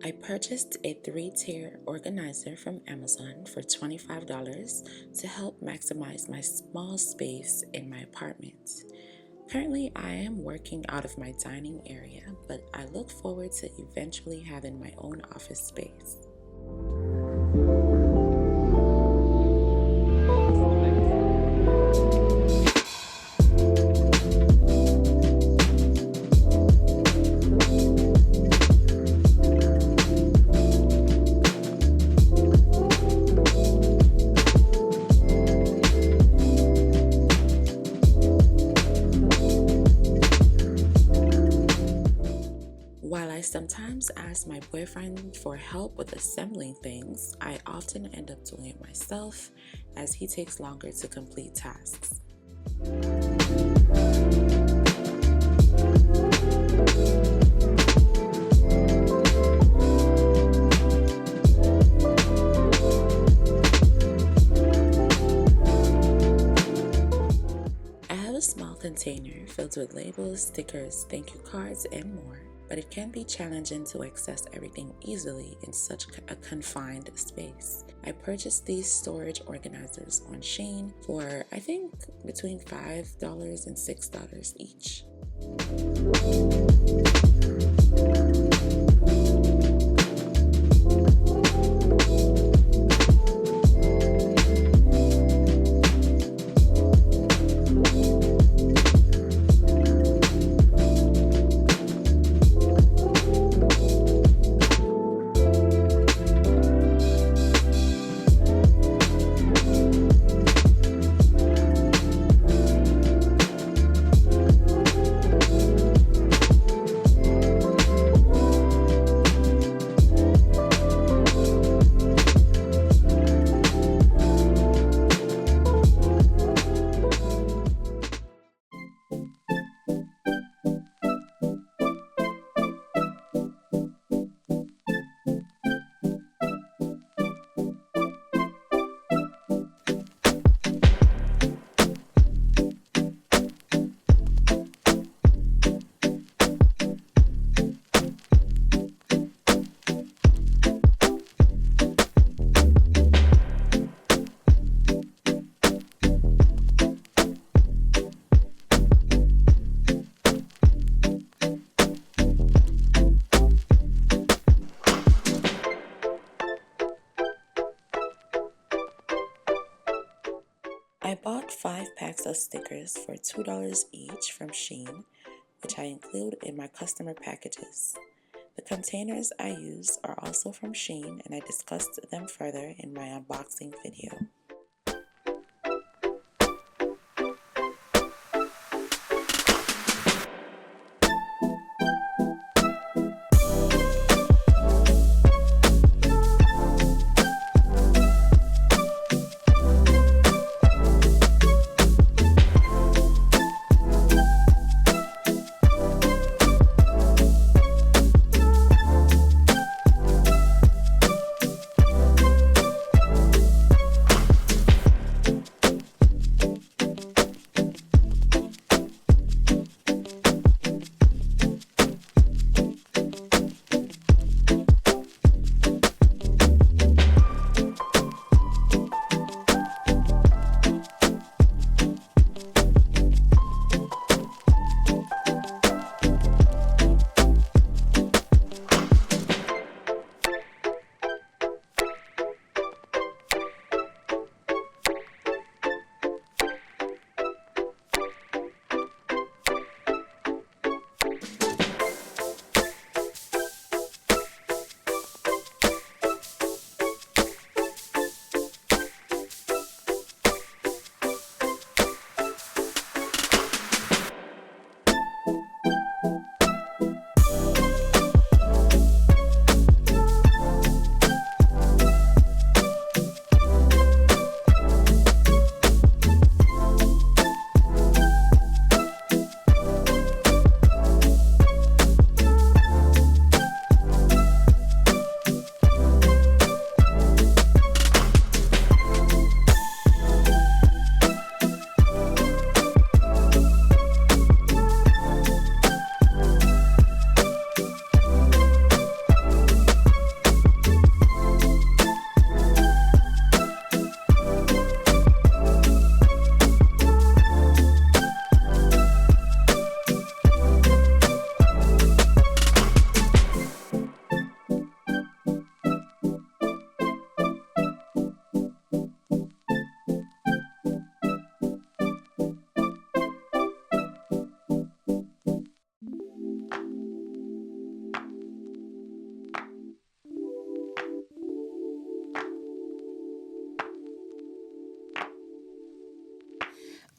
I purchased a 3-tier organizer from Amazon for $25 to help maximize my small space in my apartment. Currently, I am working out of my dining area, but I look forward to eventually having my own office space. While I sometimes ask my boyfriend for help with assembling things, I often end up doing it myself as he takes longer to complete tasks. I have a small container filled with labels, stickers, thank you cards, and more, but it can be challenging to access everything easily in such a confined space. I purchased these storage organizers on Shein for, I think, between $5 and $6 each. I bought 5 packs of stickers for $2 each from Shein, which I include in my customer packages. The containers I use are also from Shein, and I discussed them further in my unboxing video.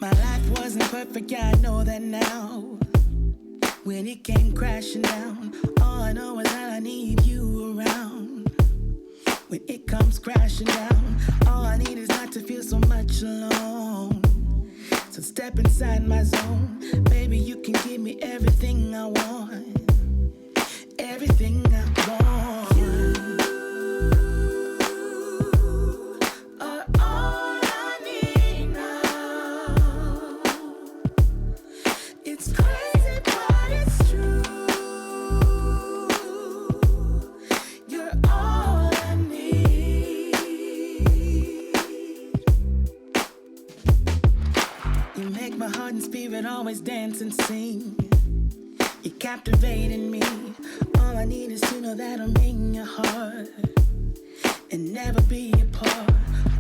My life wasn't perfect, yeah, I know that now. When it came crashing down, all I know is that I need you around. When it comes crashing down, all I need is not to feel so much alone. So step inside my zone, baby, you can give me everything I want. Everything I want. You are all I need now. It's crazy, but it's true. You're all I need. You make my heart and spirit always dance and sing. You're captivating me. All I need is to know that I'm in your heart and never be apart.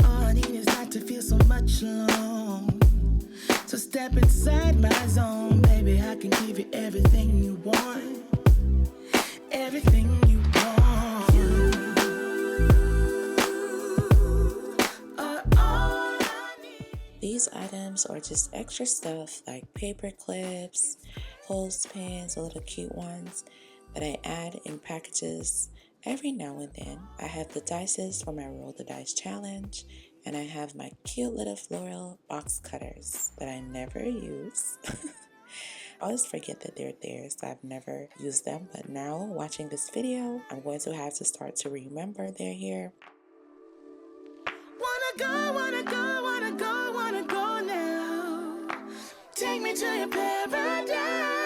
All I need is not to feel so much alone. So step inside my zone, baby, I can give you everything you want. Everything you want. You are all I need. These items are just extra stuff like paper clips, clothespins, the little cute ones that I add in packages every now and then. I have the dices for my Roll the Dice challenge, and I have my cute little floral box cutters that I never use. I always forget that they're there, so I've never used them, but now watching this video, I'm going to have to start to remember they're here. Wanna go, wanna go, wanna go, wanna go now. Take me to your paradise.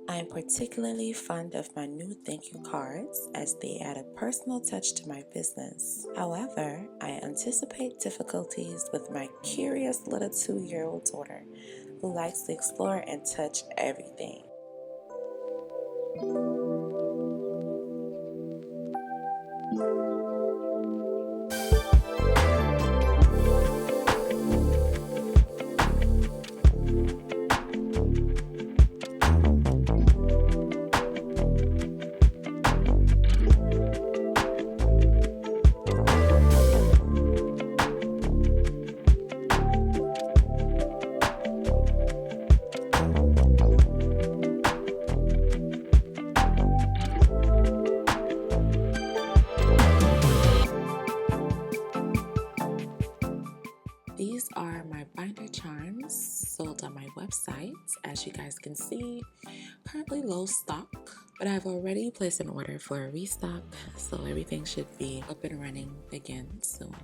I am particularly fond of my new thank you cards as they add a personal touch to my business. However, I anticipate difficulties with my curious little 2-year-old daughter who likes to explore and touch everything. These are my binder charms sold on my website. As you guys can see, currently low stock, but I've already placed an order for a restock, so everything should be up and running again soon.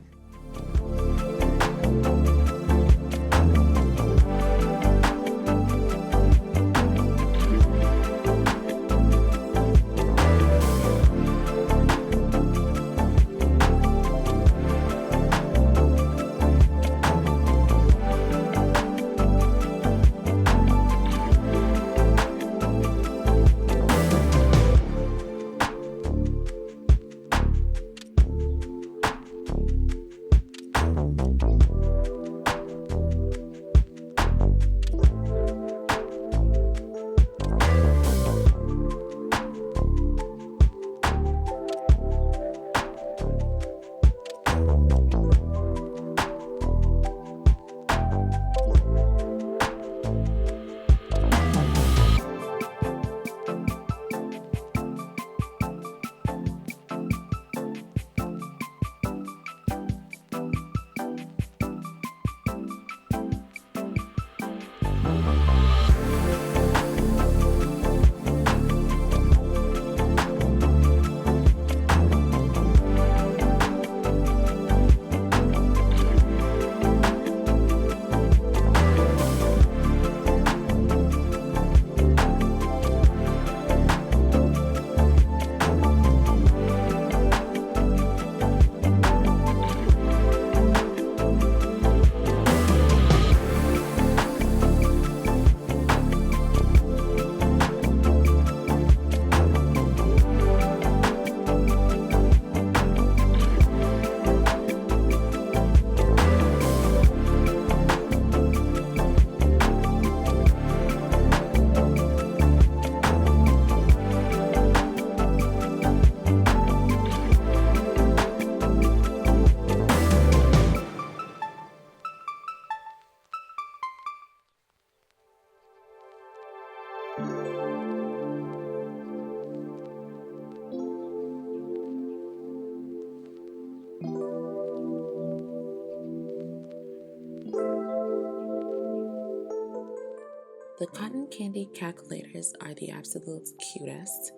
The cotton candy calculators are the absolute cutest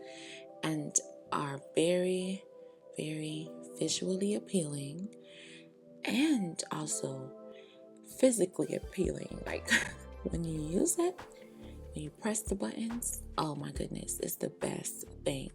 and are very, very visually appealing and also physically appealing. Like when you use it, when you press the buttons, oh my goodness, it's the best thing.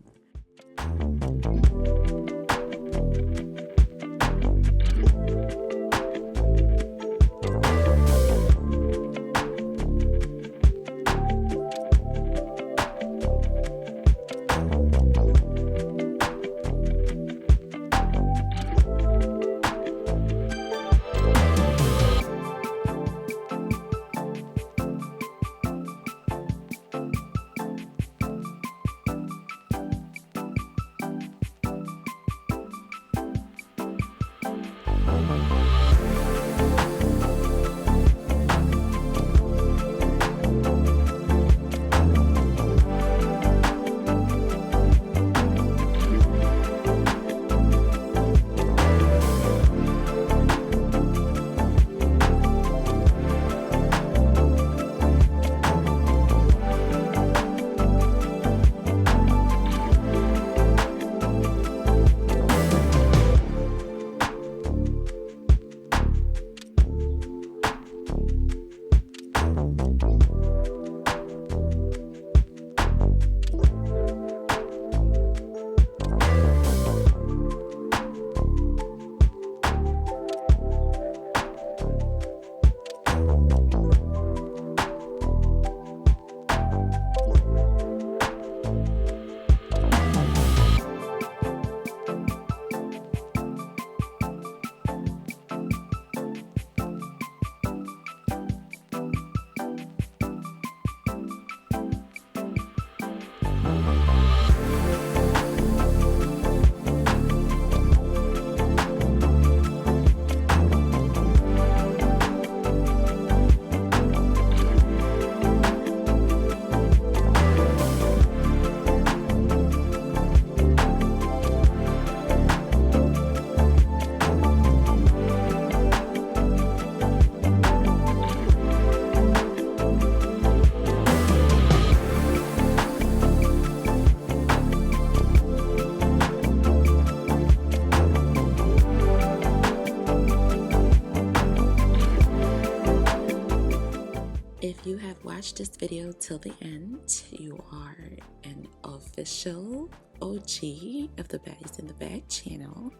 If you have watched this video till the end, you are an official OG of the Baddies in the Bag channel.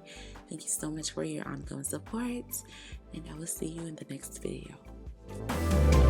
Thank you so much for your ongoing support, and I will see you in the next video.